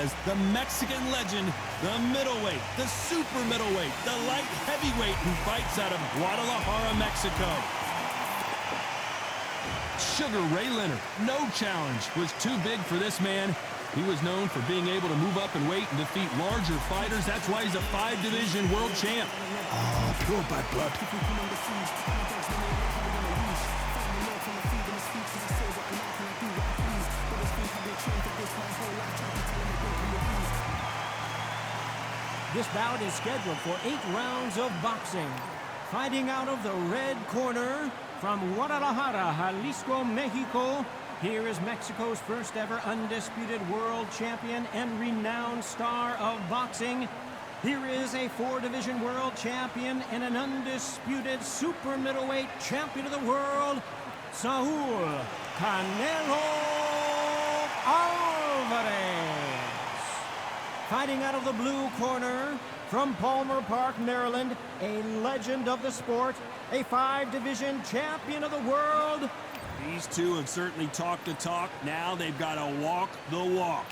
says, the Mexican legend, the middleweight, the super middleweight, the light heavyweight who fights out of Guadalajara, Mexico. Sugar Ray Leonard, no challenge was too big for this man. He was known for being able to move up in weight and defeat larger fighters. That's why he's a 5-division world champ. Oh, pure bad blood. This bout is scheduled for 8 rounds of boxing. Fighting out of the red corner from Guadalajara, Jalisco, Mexico, here is Mexico's first ever undisputed world champion and renowned star of boxing. Here is a 4-division world champion and an undisputed super middleweight champion of the world, Saul Canelo Alvarez. Fighting out of the blue corner from Palmer Park, Maryland, a legend of the sport, a 5-division champion of the world. These two have certainly talked the talk. Now they've got to walk the walk.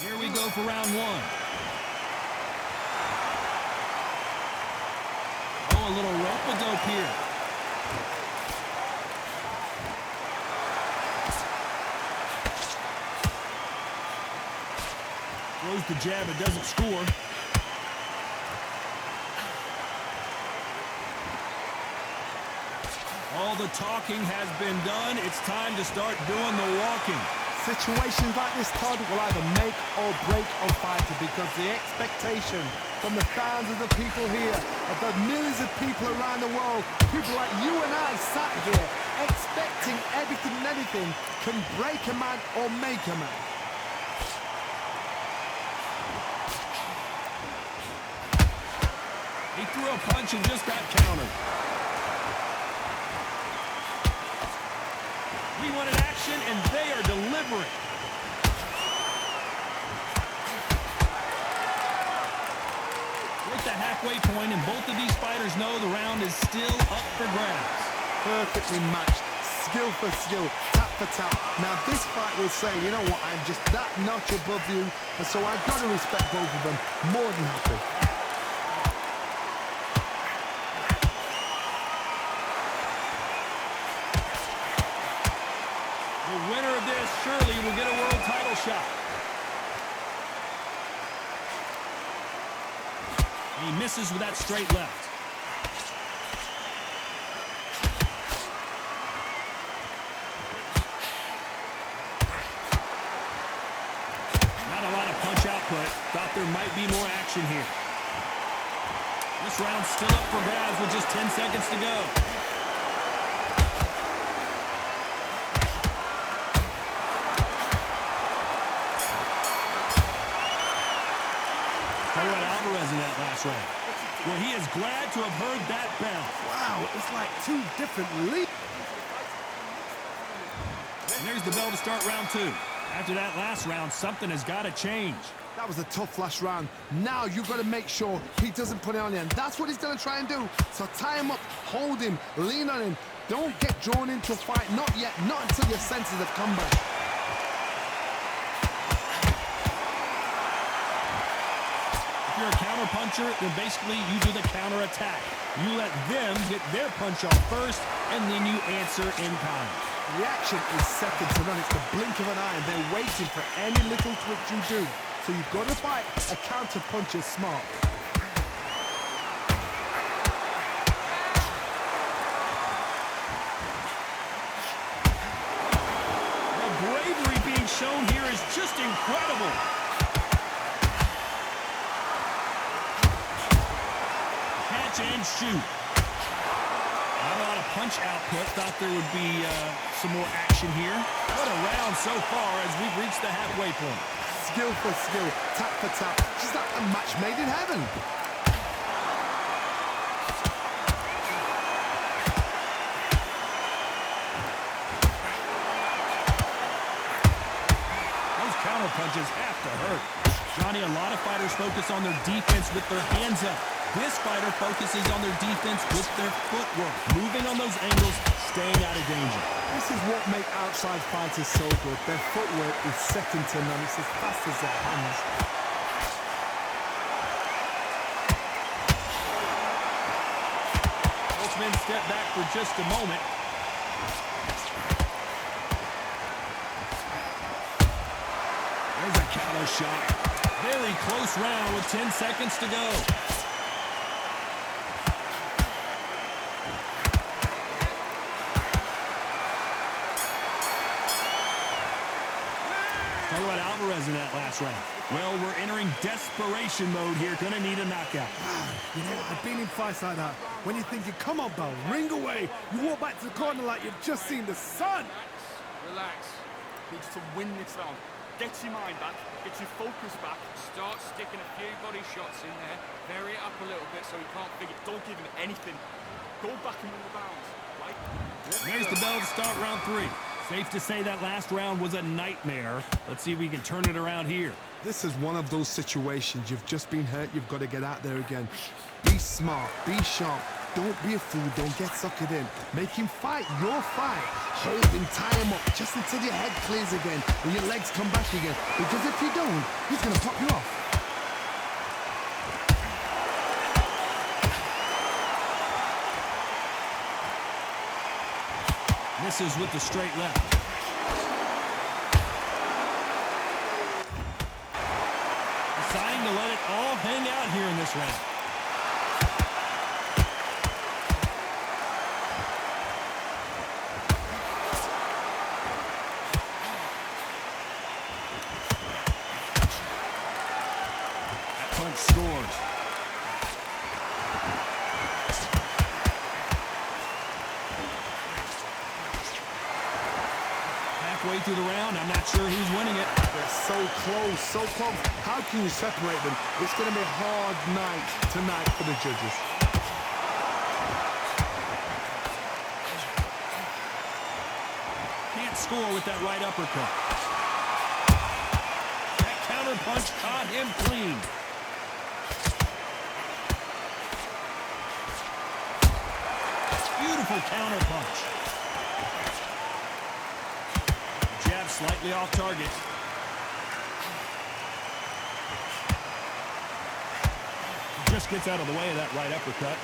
Here we go for round 1. Oh, a little rope-a-dope here. Throws the jab, it doesn't score. All the talking has been done. It's time to start doing the walking. Situations like this, Todd, will either make or break a fighter because the expectation from the thousands of people here, of the millions of people around the world, people like you and I sat here expecting everything and anything can break a man or make a man. He threw a punch and just got countered. We wanted action, and they are delivering. We're at the halfway point, and both of these fighters know the round is still up for grabs. Perfectly matched, skill for skill, tap for tap. Now this fight will say, you know what, I'm just that notch above you, and so I've got to respect both of them more than happy. The winner of this surely will get a world title shot. He misses with that straight left. Not a lot of punch output. Thought there might be more action here. This round's still up for grabs with just 10 seconds to go. Alvarez in that last round. Well, he is glad to have heard that bell. Wow, it's like 2 different leaps. And there's the bell to start round 2. After that last round, something has got to change. That was a tough last round. Now you've got to make sure he doesn't put it on the end. That's what he's going to try and do. So tie him up, hold him, lean on him. Don't get drawn into a fight. Not yet. Not until your senses have come back. If you're a counter puncher, then basically you do the counter attack. You let them get their punch off first, and then you answer in kind. Reaction is second to none. It's the blink of an eye, and they're waiting for any little twitch you do. So you've got to fight a counter puncher smart. The bravery being shown here is just incredible. Catch and shoot. Not a lot of punch output. Thought there would be some more action here. What a round so far as we've reached the halfway point. Skill for skill, tap for tap. Just like a match made in heaven. Those counter punches have to hurt. Johnny, a lot of fighters focus on their defense with their hands up. This fighter focuses on their defense with their footwork, moving on those angles, staying out of danger. This is what makes outside fighters so good. Their footwork is second to none. It's as fast as their hands. Both men step back for just a moment. There's a counter shot. Very close round with 10 seconds to go. Talk about Alvarez in that last round. Well, we're entering desperation mode here. Gonna need a knockout. You know, I've been in fights like that. When you're thinking, come on, Bell, ring away. You walk back to the corner like you've just seen the sun. Relax. Needs to win this round. Get your mind back. Get your focus back. Start sticking a few body shots in there. Vary it up a little bit so he can't figure. Don't give him anything. Go back and win the rounds. Right? There's the bell to start round 3. Safe to say that last round was a nightmare. Let's see if we can turn it around here. This is one of those situations. You've just been hurt. You've got to get out there again. Be smart. Be sharp. Don't be a fool. Don't get suckered in. Make him fight your fight. Hold him, tie him up just until your head clears again and your legs come back again. Because if you don't, he's going to pop you off. Misses with the straight left. Deciding to let it all hang out here in this round. That punch scores. Halfway through the round, I'm not sure who's winning it. They're so close, so close. How can you separate them? It's going to be a hard night tonight for the judges. Can't score with that right uppercut. That counter punch caught him clean. Beautiful counter punch. Jab slightly off target. Just gets out of the way of that right uppercut.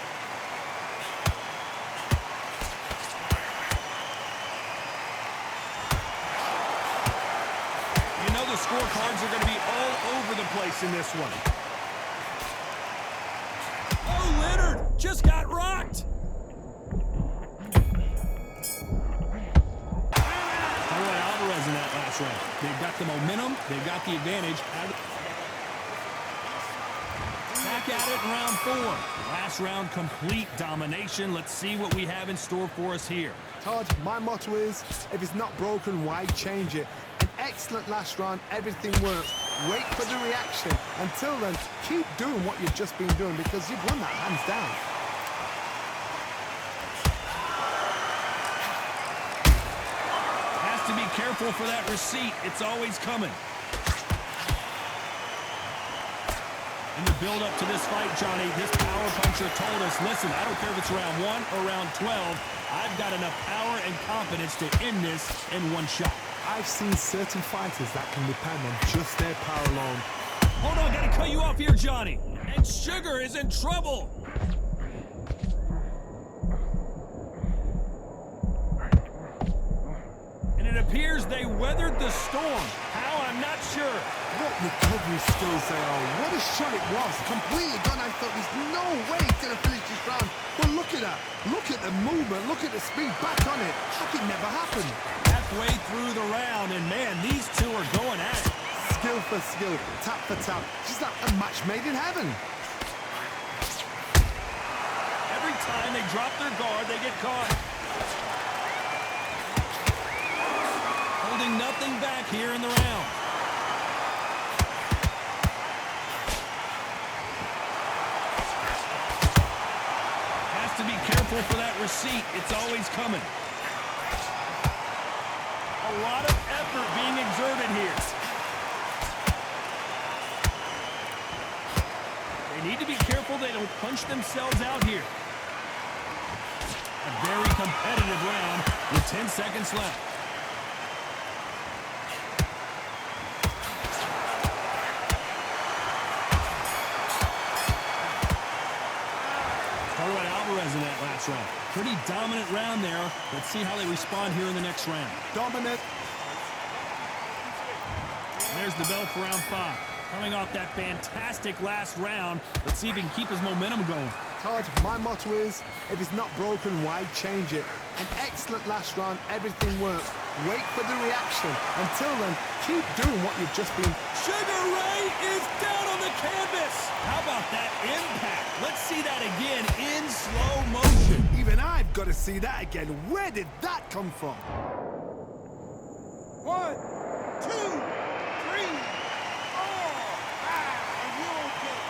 You know the scorecards are going to be all over the place in this one. Oh, Leonard just got rocked. Alvarez in that last round. They've got the momentum. They've got the advantage. Back at it in round 4. Last round, complete domination. Let's see what we have in store for us here. Todd, my motto is, if it's not broken, why change it? An excellent last round. Everything works. Wait for the reaction. Until then, keep doing what you've just been doing because you've won that hands down. To be careful for that receipt. It's always coming. In the build-up to this fight, Johnny, this power puncher told us, listen, I don't care if it's round 1 or round 12, I've got enough power and confidence to end this in one shot. I've seen certain fighters that can depend on just their power alone. Hold on, gotta cut you off here, Johnny. And Sugar is in trouble. It appears they weathered the storm. How? I'm not sure. What recovery skills they are. What a shot it was. Completely gone. I thought there's no way he's going to finish this round. But look at that. Look at the movement. Look at the speed. Back on it. Like it never happened. Halfway through the round, and man, these two are going at it. Skill for skill. Tap for tap. Just like a match made in heaven. Every time they drop their guard, they get caught. Holding nothing back here in the round. Has to be careful for that receipt. It's always coming. A lot of effort being exerted here. They need to be careful they don't punch themselves out here. A very competitive round with 10 seconds left. Talk about Alvarez in that last round. Pretty dominant round there. Let's see how they respond here in the next round. Dominant. There's the bell for round 5. Coming off that fantastic last round, let's see if he can keep his momentum going. Todd, my motto is, if it's not broken, why change it? An excellent last round, everything works. Wait for the reaction. Until then, keep doing what you've just been. Sugar Ray is down on the canvas. How about that impact? Let's see that again in slow motion. Even I've got to see that again. Where did that come from? 1, 2, 3, 4, 5, and you're okay.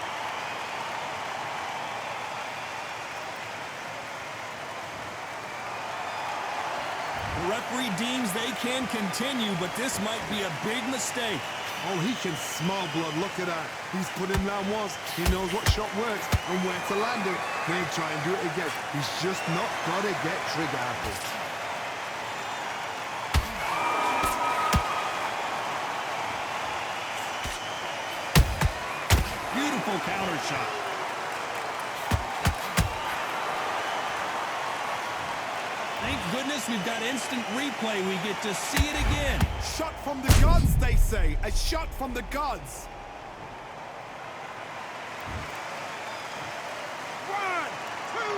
The referee deems they can continue, but this might be a big mistake. Oh, he can smell blood. Look at that. He's put him down once. He knows what shot works and where to land it. He'll try and do it again. He's just not got to get trigger happy. Beautiful counter shot. Thank goodness we've got instant replay. We get to see it again. Shot from the gods, they say. A shot from the gods. 1, 2, 3,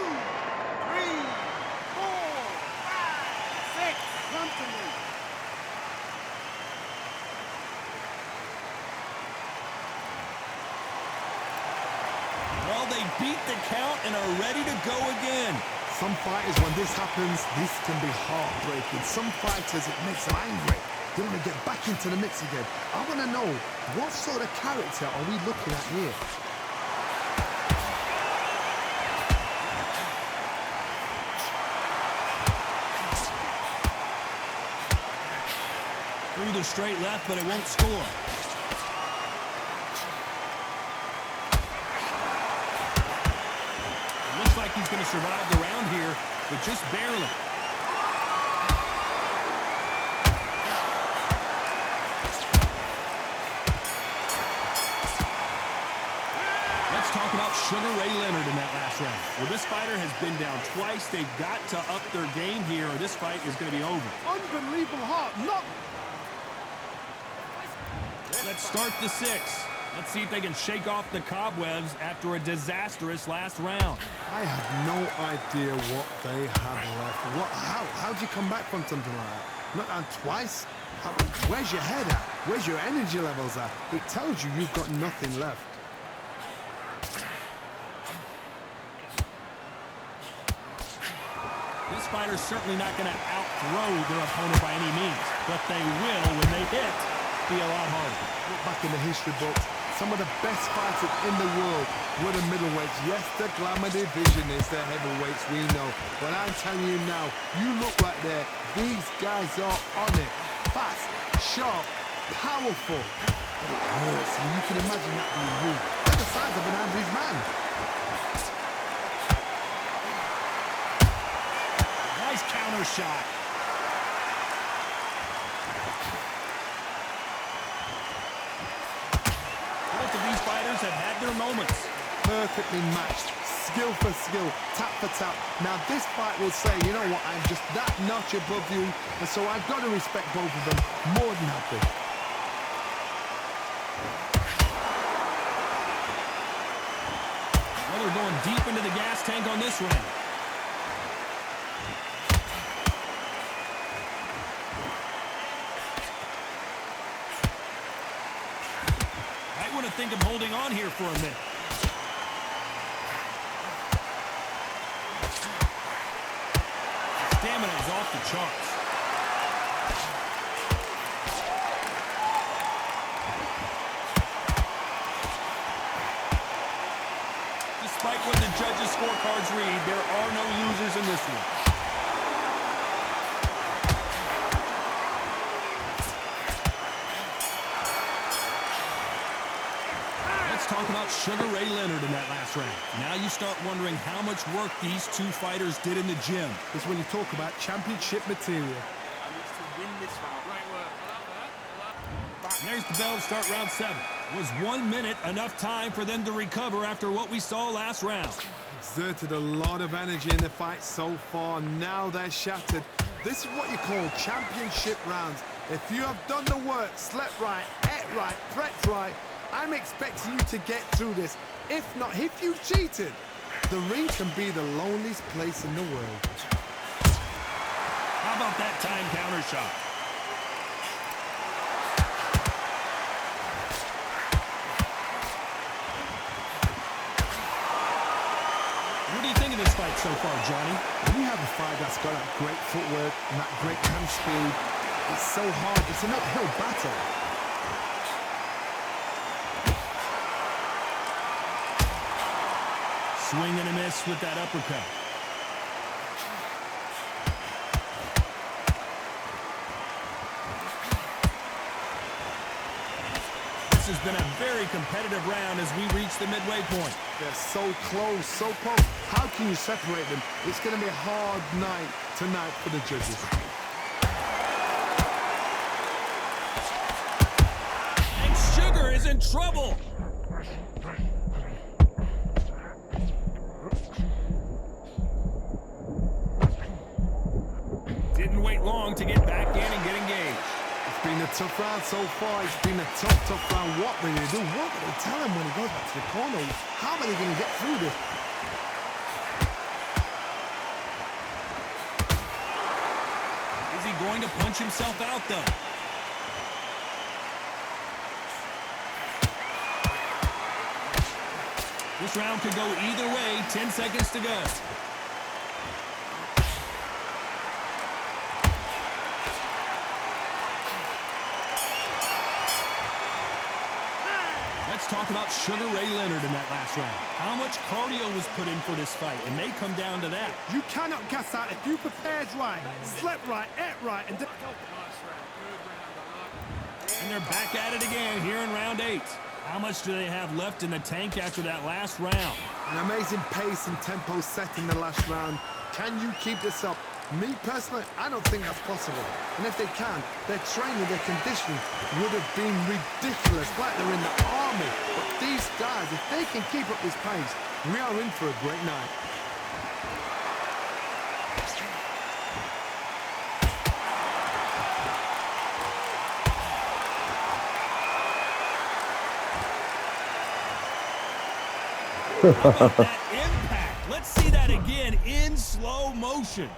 4, 5, 6. Come to me. Well, they beat the count and are ready to go again. Some fighters, when this happens, this can be heartbreaking. Some fighters, it makes them angry. They want to get back into the mix again. I want to know, what sort of character are we looking at here? Through the straight left, but it won't score. Looks like he's going to survive the round here, but just barely. Let's talk about Sugar Ray Leonard in that last round. Well, this fighter has been down twice. They've got to up their game here, or this fight is going to be over. Unbelievable heart. Not. Let's start the 6th. Let's see if they can shake off the cobwebs after a disastrous last round. I have no idea what they have left. How do you come back from something like that? Not down twice? Where's your head at? Where's your energy levels at? It tells you you've got nothing left. This fighter's certainly not going to outthrow their opponent by any means, but they will, when they hit, be a lot harder. Look back in the history books. Some of the best fighters in the world were the middleweights. Yes, the glamour division is the heavyweights, we know. But I'm telling you now, you look right there. These guys are on it. Fast, sharp, powerful. But it hurts, and you can imagine that being you. They're the size of an average man. Nice counter shot. Both of these fighters have had their moments. Perfectly matched, skill for skill, tap for tap. Now this fight will say, you know what, I'm just that notch above you, and so I've got to respect both of them more than happy. Well, they're going deep into the gas tank on this round. Might want to think of holding on here for a minute. Stamina is off the charts. Despite what the judges' scorecards read, there are no losers in this one. talk about Sugar Ray Leonard in that last round. Now you start wondering how much work these two fighters did in the gym. It's when you talk about championship material. And it's to win this round. Great work. And there's the bell to start round 7. Was 1 minute enough time for them to recover after what we saw last round? Exerted a lot of energy in the fight so far. Now they're shattered. This is what you call championship rounds. If you have done the work, slept right, ate right, prepped right, I'm expecting you to get through this. If not, if you've cheated, the ring can be the loneliest place in the world. How about that time counter shot? What do you think of this fight so far, Johnny? When you have a fight that's got that great footwork and that great hand speed, it's so hard. It's an uphill battle. Swing and a miss with that uppercut. This has been a very competitive round as we reach the midway point. They're so close, so close. How can you separate them? It's going to be a hard night tonight for the judges. And Sugar is in trouble. Didn't wait long to get back in and get engaged. It's been a tough round so far. It's been a tough round. What are they going to do? What are they tell him when he goes back to the corner? How are they going to get through this? Is he going to punch himself out, though? This round could go either way. 10 seconds to go. Let's talk about Sugar Ray Leonard in that last round. How much cardio was put in for this fight? It may come down to that. You cannot gas out if you prepared right, slept right, ate right, and Nice round. Good round. And they're back at it again here in round 8. How much do they have left in the tank after that last round? an amazing pace and tempo set in the last round. Can you keep this up? Me personally, I don't think that's possible. And if they can, their training, their conditioning would have been ridiculous, like they're in the army. But these guys, if they can keep up this pace, we are in for a great night. How about that impact? Let's see that again in slow motion.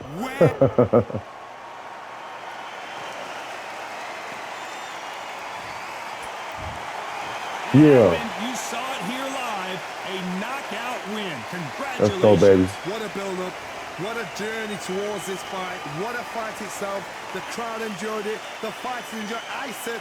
Yeah. You saw it here live, a knockout win. Congratulations. Let's go, baby. What a build-up. What a journey towards this fight. What a fight itself. The crowd enjoyed it. The fighters enjoyed it. I certainly